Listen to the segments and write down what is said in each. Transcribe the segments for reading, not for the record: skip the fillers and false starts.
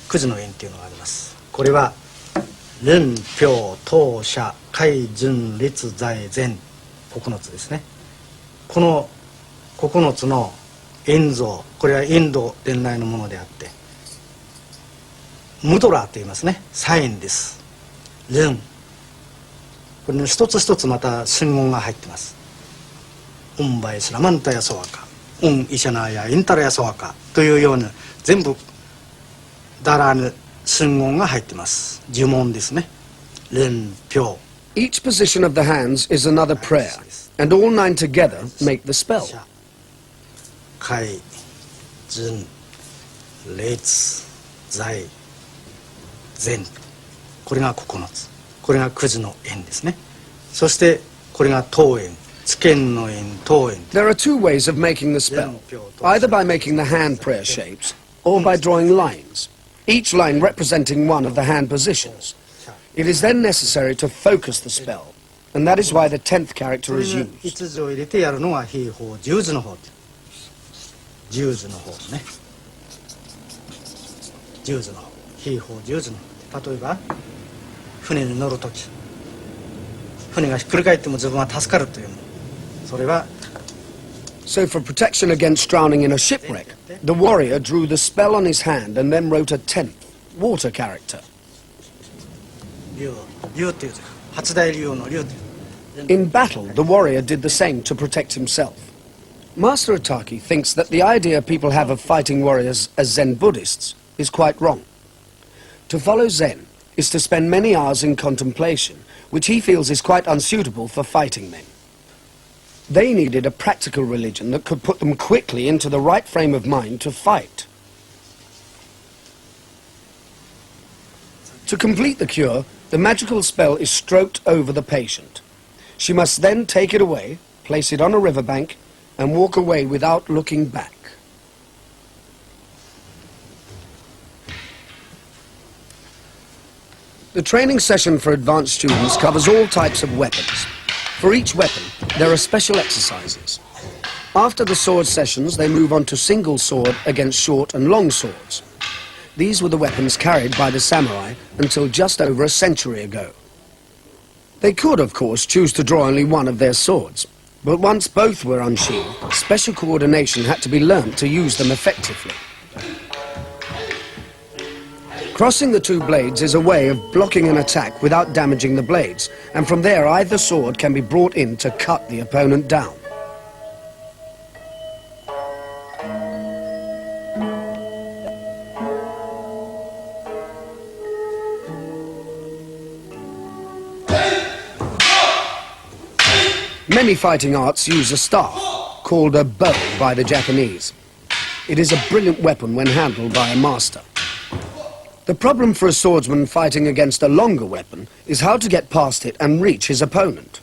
9時の円っていうのがあります。これは連票当社海順立在前9つですね。この9つの円像、これはインド伝来のものであってムドラーと言いますね。サインです。連、これの一つ一つまた真言が入ってます。ウンバイスラマンタヤソワカ、ウンイシャナヤインタラヤソワカというような全部ダラー真言が入ってます。呪文ですね。連票。 Each position of the hands is another prayer, and all 9 together make the spell. 海順列在前、これが9つ、これが9時の円ですね。そしてこれが当円、知見の円、当円。 There are 2 ways of making the spell, either by making the hand prayer shapes or by drawing lines, each line representing one of the hand positions. It is then necessary to focus the spell, and that is why the 10th character is used. 5字を入れてやるのが秘法10字の方、10字の方ね。10字の方、秘法10字の方。例えば船に乗るとき、船がひっくり返っても自分は助かるというの、それは So for protection against drowning in a shipwreck, the warrior drew the spell on his hand and then wrote a 10th, water character. 竜っていう字、八大竜の竜という。 In battle, the warrior did the same to protect himself. Master Ataki thinks that the idea people have of fighting warriors as Zen Buddhists is quite wrong. To follow Zen is to spend many hours in contemplation, which he feels is quite unsuitable for fighting men. They needed a practical religion that could put them quickly into the right frame of mind to fight. To complete the cure, the magical spell is stroked over the patient. She must then take it away, place it on a riverbank, and walk away without looking back. The training session for advanced students covers all types of weapons. For each weapon, there are special exercises. After the sword sessions, they move on to single sword against short and long swords. These were the weapons carried by the samurai until just over a century ago. They could, of course, choose to draw only one of their swords, but once both were unsheathed, special coordination had to be learnt to use them effectively. Crossing the 2 blades is a way of blocking an attack without damaging the blades, and from there either sword can be brought in to cut the opponent down. Many fighting arts use a staff, called a bow by the Japanese. It is a brilliant weapon when handled by a master. The problem for a swordsman fighting against a longer weapon is how to get past it and reach his opponent.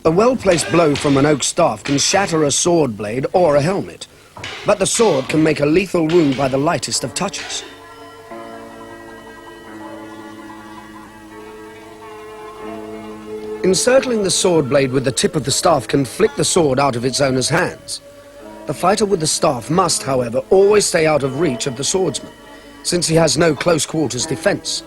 A well-placed blow from an oak staff can shatter a sword blade or a helmet, but the sword can make a lethal wound by the lightest of touches. Encircling the sword blade with the tip of the staff can flick the sword out of its owner's hands. The fighter with the staff must, however, always stay out of reach of the swordsman, since he has no close quarters defense.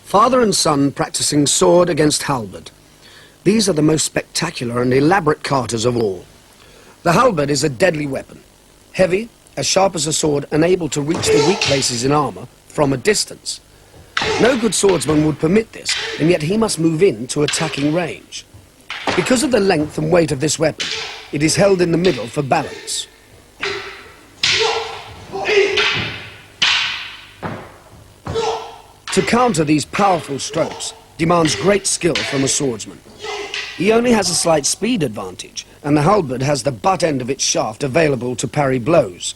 Father and son practicing sword against halberd. These are the most spectacular and elaborate katas of all. The halberd is a deadly weapon, heavy, as sharp as a sword, and able to reach the weak places in armor from a distance. No good swordsman would permit this, and yet he must move in to attacking range. Because of the length and weight of this weapon, it is held in the middle for balance. To counter these powerful strokes demands great skill from a swordsman. He only has a slight speed advantage, and the halberd has the butt end of its shaft available to parry blows.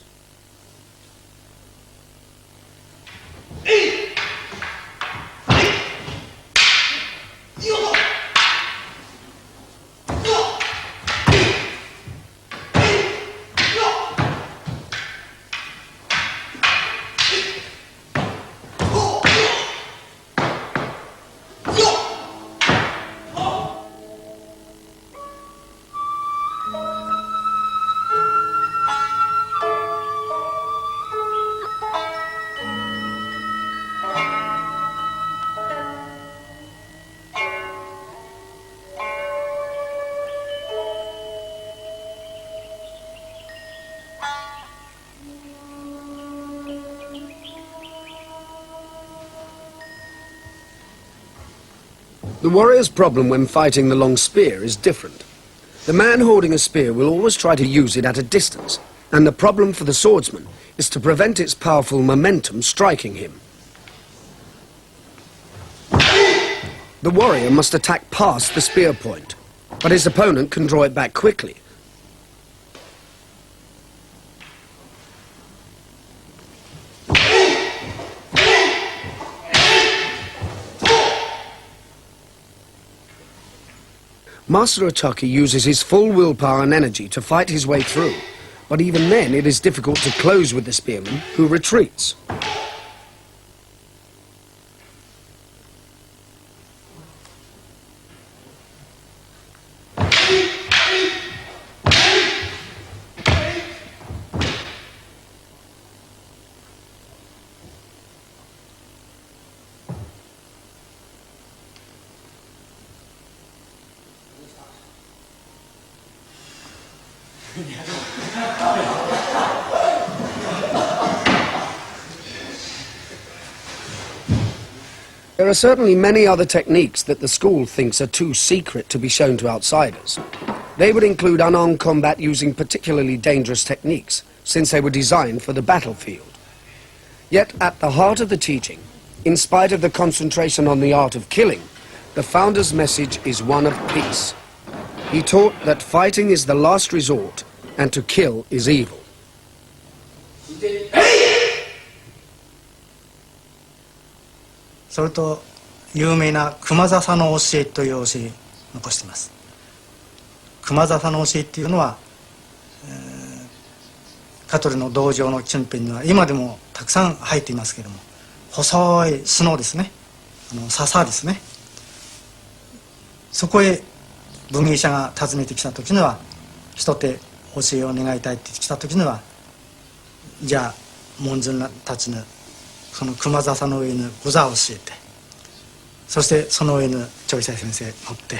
The warrior's problem when fighting the long spear is different. The man holding a spear will always try to use it at a distance, and the problem for the swordsman is to prevent its powerful momentum striking him. The warrior must attack past the spear point, but his opponent can draw it back quickly. Master Otaki uses his full willpower and energy to fight his way through, but even then it is difficult to close with the spearman, who retreats. There are certainly many other techniques that the school thinks are too secret to be shown to outsiders. They would include unarmed combat using particularly dangerous techniques, since they were designed for the battlefield. Yet at the heart of the teaching, in spite of the concentration on the art of killing, the founder's message is one of peace. He taught that fighting is the last resort, and to kill is evil. それと有名な熊笹の教えという教えを残しています。熊笹の教えっていうのは、香取の道場の近辺には今でもたくさん生えていますけれども、細い角ですね、笹ですね。そこへ文芸者が訪ねてきた時には、一手教えを願いたいって来た時には、じゃあ門人たちにその熊笹の上に御座を教えて、そしてその上に長久先生乗って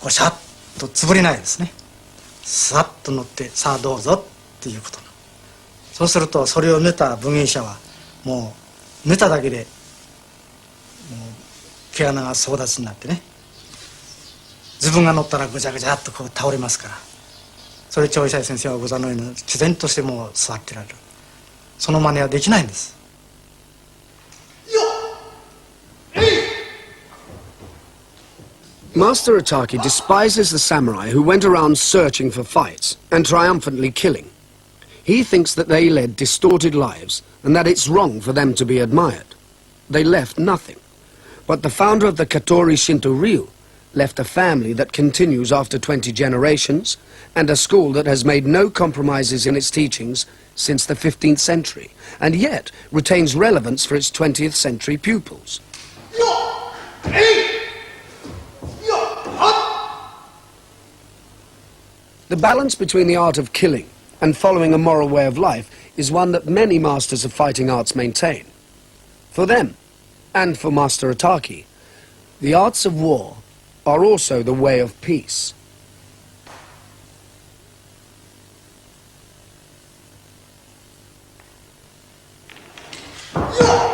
おしゃっとつぶれないですね、さっと乗ってさあどうぞっていうこと。そうするとそれを見た文芸者はもう見ただけでもう毛穴が総立ちになってね、自分が乗ったらぐちゃぐちゃっとこう倒れますから、それ長久先生は御座の上に毅然としてもう座ってられる。その真似はできないんです。Master Otaki despises the samurai who went around searching for fights and triumphantly killing. He thinks that they led distorted lives and that it's wrong for them to be admired. They left nothing. But the founder of the Katori Shinto Ryu left a family that continues after 20 generations and a school that has made no compromises in its teachings since the 15th century, and yet retains relevance for its 20th century pupils. The balance between the art of killing and following a moral way of life is one that many masters of fighting arts maintain. For them, and for Master Otaki, the arts of war are also the way of peace. Yeah!